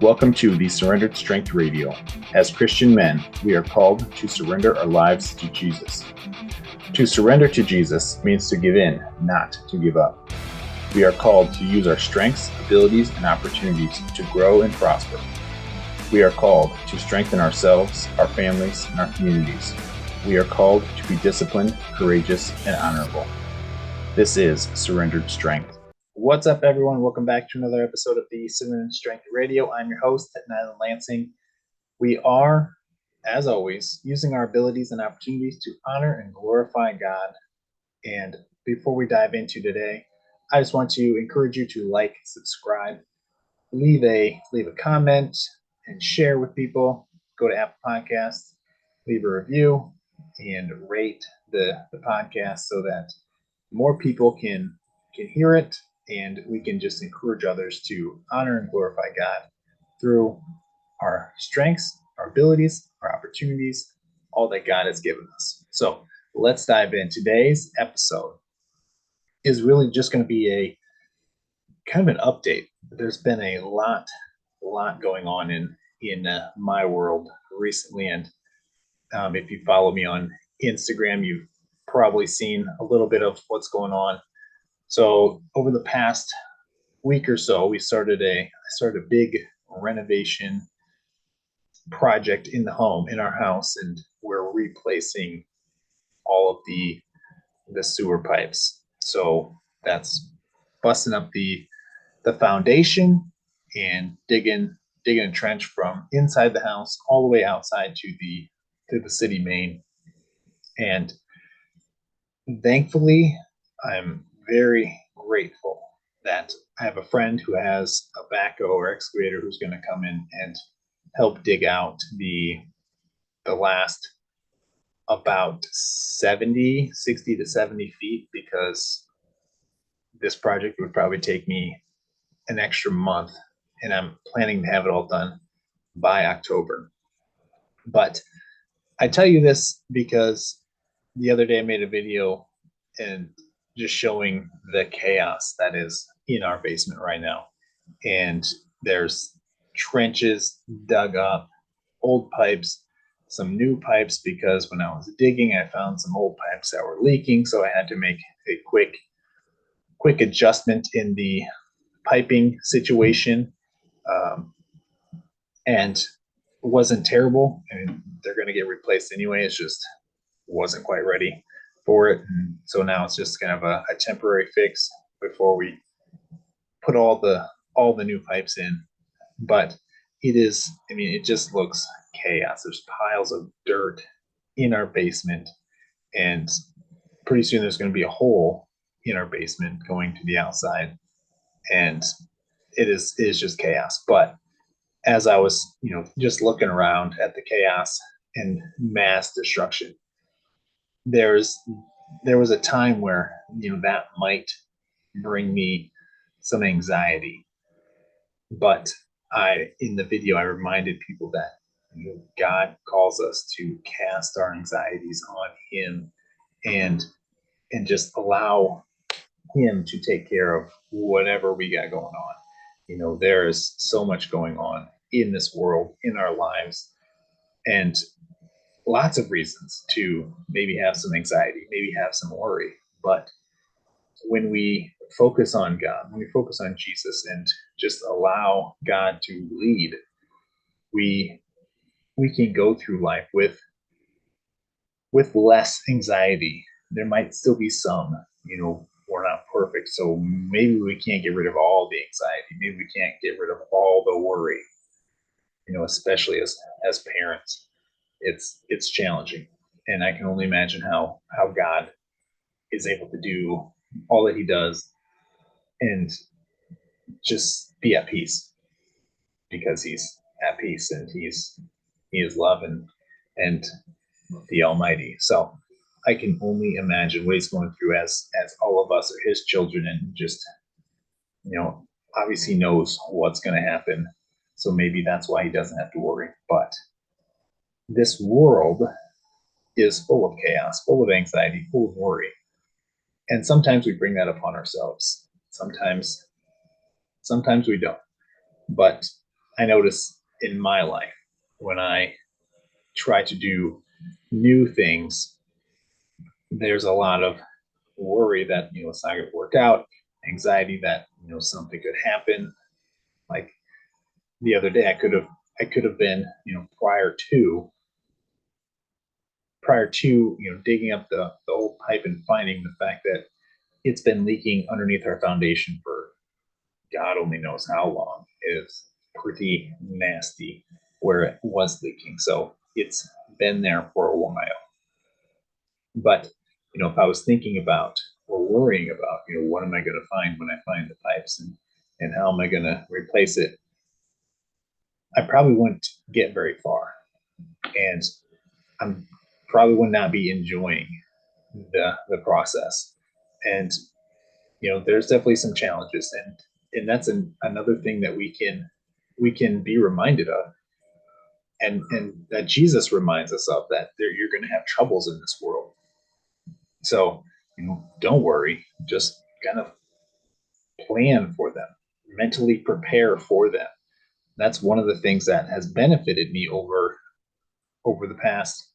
Welcome to the Surrendered Strength Radio. As Christian men, we are called to surrender our lives to Jesus. To surrender to Jesus means to give in, not to give up. We are called to use our strengths, abilities, and opportunities to grow and prosper. We are called to strengthen ourselves, our families, and our communities. We are called to be disciplined, courageous, and honorable. This is Surrendered Strength. What's up, everyone? Welcome back to another episode of the Surrendered Strength Radio. I'm your host, Nylan Lansing. We are, as always, using our abilities and opportunities to honor and glorify God. And before we dive into today, I just want to encourage you to like, subscribe, leave a comment, and share with people. Go to Apple Podcasts, leave a review, and rate the podcast so that more people can hear it, and we can just encourage others to honor and glorify God through our strengths, our abilities, our opportunities, all that God has given us. So let's dive in. Today's episode is really just going to be a kind of an update. There's been a lot going on in my world recently, and if you follow me on Instagram, you've probably seen a little bit of what's going on. So over the past week or so, I started a big renovation project in our house, and we're replacing all of the sewer pipes. So that's busting up the foundation and digging a trench from inside the house all the way outside to the city main. And thankfully, I'm very grateful that I have a friend who has a backhoe or excavator who's going to come in and help dig out the last about 60 to 70 feet, because this project would probably take me an extra month, and I'm planning to have it all done by October. But I tell you this because the other day I made a video and just showing the chaos that is in our basement right now. And there's trenches dug up, old pipes, some new pipes, because when I was digging, I found some old pipes that were leaking. So I had to make a quick adjustment in the piping situation. And it wasn't terrible. I mean, they're going to get replaced anyway. It's just wasn't quite ready for it. And so now it's just kind of a temporary fix before we put all the new pipes in. But it just looks chaos. There's piles of dirt in our basement, and pretty soon there's going to be a hole in our basement going to the outside, and it is just chaos. But as I was, just looking around at the chaos and mass destruction, there was a time where that might bring me some anxiety. But in the video, I reminded people that God calls us to cast our anxieties on Him, and just allow Him to take care of whatever we got going on. There is so much going on in this world, in our lives, and lots of reasons to maybe have some anxiety, maybe have some worry. But when we focus on God, when we focus on Jesus and just allow God to lead, we can go through life with less anxiety. There might still be some, we're not perfect. So maybe we can't get rid of all the anxiety. Maybe we can't get rid of all the worry, especially as parents. It's challenging. And I can only imagine how God is able to do all that He does and just be at peace, because He's at peace, and He is love and the Almighty. So I can only imagine what He's going through as all of us are His children, and just, obviously knows what's going to happen. So maybe that's why He doesn't have to worry. But this world is full of chaos, full of anxiety, full of worry. And sometimes we bring that upon ourselves. Sometimes we don't. But I notice in my life when I try to do new things, there's a lot of worry that it's not going to work out, anxiety that something could happen. Like the other day, I could have been prior to digging up the old pipe and finding the fact that it's been leaking underneath our foundation for God only knows how long. Is pretty nasty where it was leaking. So it's been there for a while. But if I was thinking about or worrying about, what am I going to find when I find the pipes, and how am I going to replace it, I probably wouldn't get very far, and I'm probably would not be enjoying the process. And there's definitely some challenges, and that's another thing that we can be reminded of, and that Jesus reminds us of, that you're going to have troubles in this world. So don't worry, just kind of plan for them, mentally prepare for them. That's one of the things that has benefited me over the past,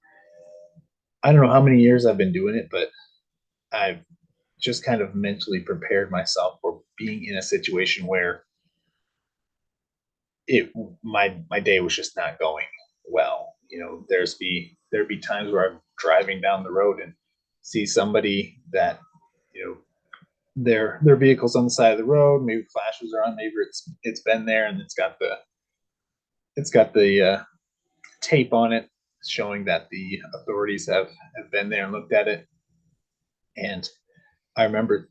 I don't know how many years I've been doing it, but I've just kind of mentally prepared myself for being in a situation where it my day was just not going well. There'd be times where I'm driving down the road and see somebody that you know their vehicle's on the side of the road, maybe flashes are on, maybe it's been there and it's got the tape on it showing that the authorities have been there and looked at it. And I remember,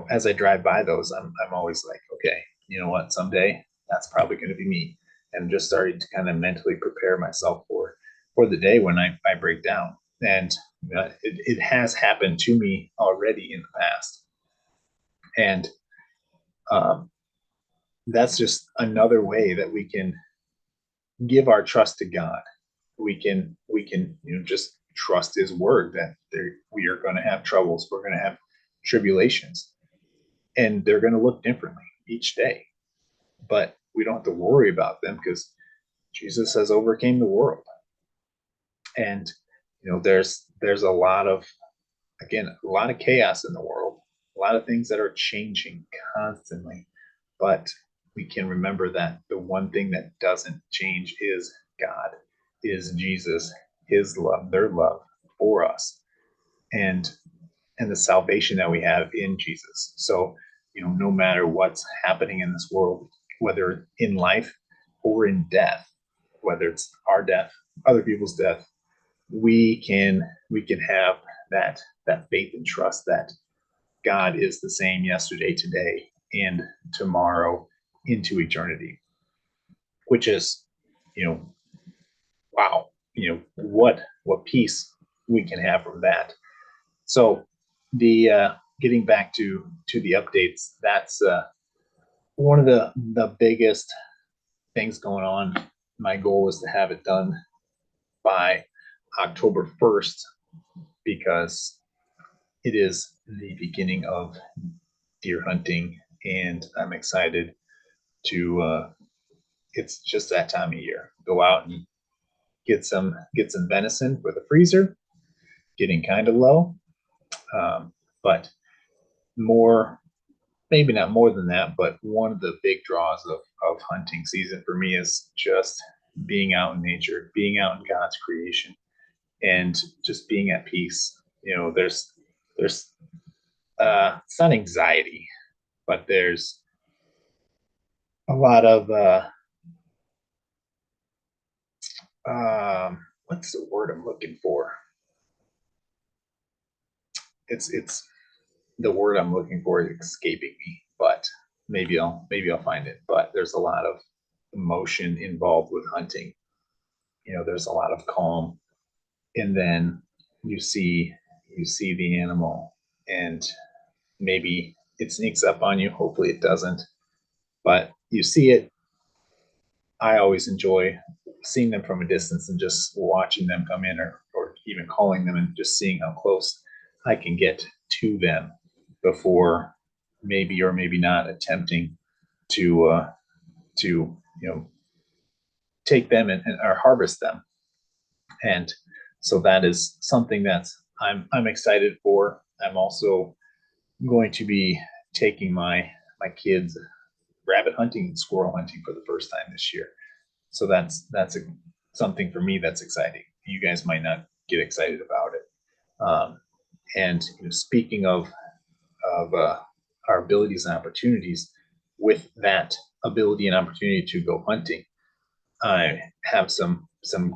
as I drive by those, I'm always like, okay, you know what, someday that's probably going to be me. And just starting to kind of mentally prepare myself for the day when I break down. And it has happened to me already in the past. And um, that's just another way that we can give our trust to God. We can just trust His word that we are going to have troubles, we're going to have tribulations, and they're going to look differently each day. But we don't have to worry about them because Jesus has overcame the world. And there's a lot of, again, a lot of chaos in the world, a lot of things that are changing constantly. But we can remember that the one thing that doesn't change is God, is Jesus, His love, their love for us, and the salvation that we have in Jesus. So, no matter what's happening in this world, whether in life or in death, whether it's our death, other people's death, we can have that faith and trust that God is the same yesterday, today, and tomorrow into eternity, which is, you know, wow, what peace we can have from that. So the getting back to the updates, that's one of the biggest things going on. My goal is to have it done by October 1st, because it is the beginning of deer hunting, and I'm excited to. It's just that time of year. Go out and get some venison for the freezer. Getting kind of low, but more, maybe not more than that. But one of the big draws of hunting season for me is just being out in nature, being out in God's creation, and just being at peace. There's it's not anxiety, but there's a lot of what's the word I'm looking for? It's the word I'm looking for is escaping me, but maybe I'll find it. But there's a lot of emotion involved with hunting. There's a lot of calm, and then you see you see the animal, and maybe it sneaks up on you. Hopefully it doesn't, but you see it. I always enjoy seeing them from a distance and just watching them come in, or even calling them and just seeing how close I can get to them before maybe or maybe not attempting to take them and or harvest them. And so that is something that I'm excited for. I'm also going to be taking my kids rabbit hunting and squirrel hunting for the first time this year. So that's something for me that's exciting. You guys might not get excited about it. And speaking of our abilities and opportunities, with that ability and opportunity to go hunting, I have some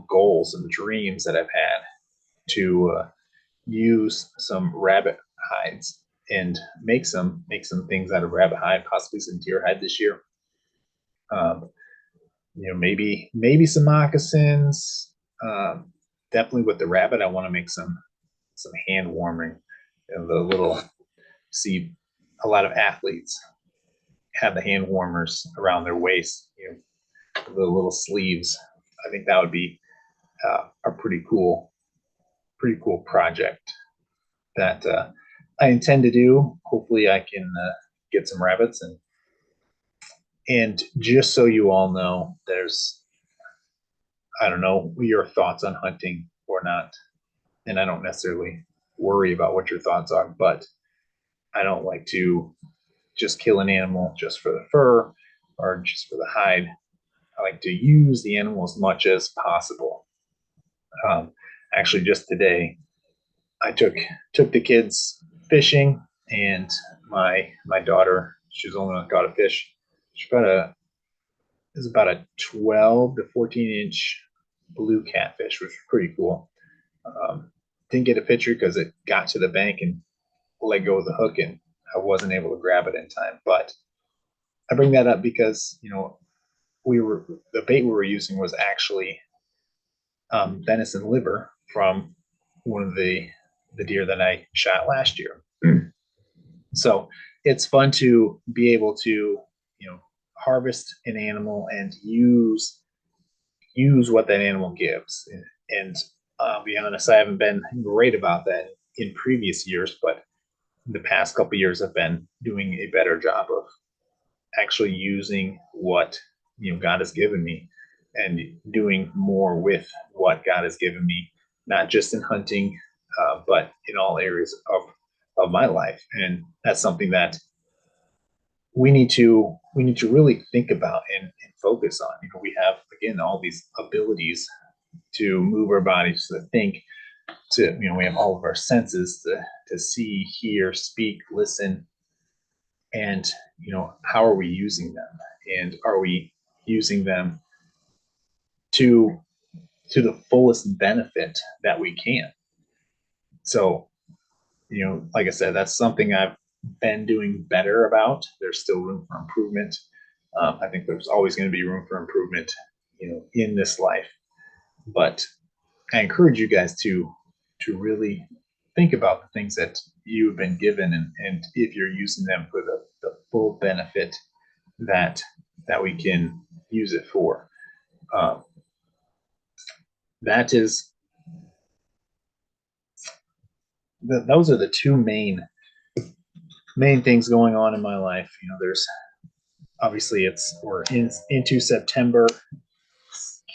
goals and dreams that I've had to use some rabbit hides and make some things out of rabbit hide, possibly some deer hide this year. Maybe some moccasins. Definitely with the rabbit, I want to make some hand warming. The little see a lot of athletes have the hand warmers around their waist. The little sleeves. I think that would be a pretty cool project that I intend to do. Hopefully, I can get some rabbits and just so you all know, I don't know your thoughts on hunting or not, and I don't necessarily worry about what your thoughts are, but I don't like to just kill an animal just for the fur or just for the hide. I like to use the animal as much as possible. Actually, just today, I took the kids fishing, and my daughter, she's only got a fish. She got about a 12 to 14-inch blue catfish, which was pretty cool. Didn't get a picture because it got to the bank and let go of the hook, and I wasn't able to grab it in time. But I bring that up because the bait we were using was actually venison liver from one of the deer that I shot last year. So it's fun to be able to harvest an animal and use what that animal gives. And I'll be honest, I haven't been great about that in previous years, but the past couple of years I've been doing a better job of actually using what God has given me and doing more with what God has given me, not just in hunting, but in all areas of my life. And that's something that we need to really think about and focus on. We have, again, all these abilities to move our bodies, to think, we have all of our senses to see, hear, speak, listen, and how are we using them, and are we using them to the fullest benefit that we can? So like I said, that's something I've been doing better about. There's still room for improvement. I think there's always going to be room for improvement in this life, but I encourage you guys to really think about the things that you've been given, and if you're using them for the full benefit that we can use it for. That is those are the two main things going on in my life. There's obviously we're into September.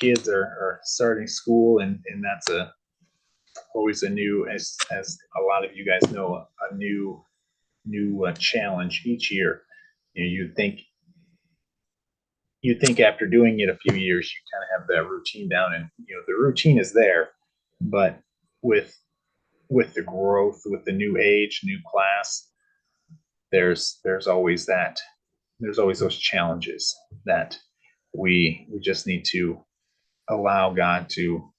Kids are starting school, and that's always a new, as a lot of you guys know, a new challenge each year. You think after doing it a few years, you kind of have that routine down, and the routine is there, but with the growth, with the new age, new class, there's always those challenges that we just need to allow God to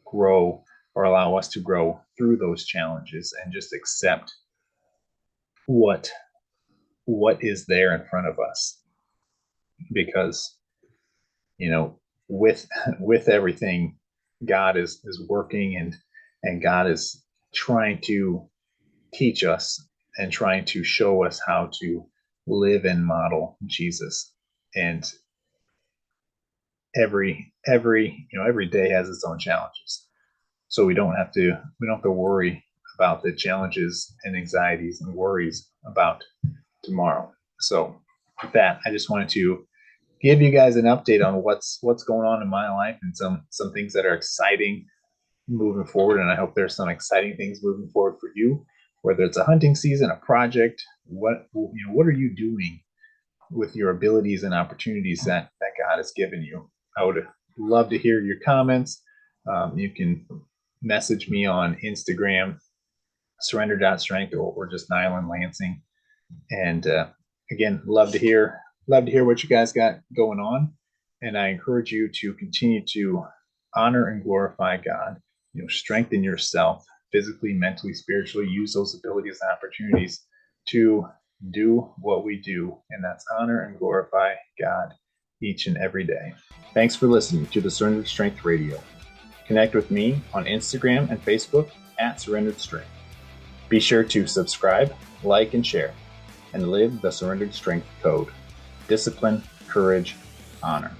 grow, or allow us to grow through those challenges, and just accept what is there in front of us. Because with everything, God is working, and God is trying to teach us and trying to show us how to live and model Jesus. And every day has its own challenges. So we don't have to worry about the challenges and anxieties and worries about tomorrow. So with that, I just wanted to give you guys an update on what's going on in my life and some things that are exciting moving forward. And I hope there's some exciting things moving forward for you, whether it's a hunting season, a project. What are you doing with your abilities and opportunities that God has given you? I would love to hear your comments. You can message me on Instagram, surrender.strength, or just Nyland Lansing. And again, love to hear what you guys got going on. And I encourage you to continue to honor and glorify God. Strengthen yourself physically, mentally, spiritually. Use those abilities and opportunities to do what we do, and that's honor and glorify God each and every day. Thanks for listening to the Surrendered Strength Radio. Connect with me on Instagram and Facebook at Surrendered Strength. Be sure to subscribe, like, and share, and live the Surrendered Strength Code: discipline, courage, honor.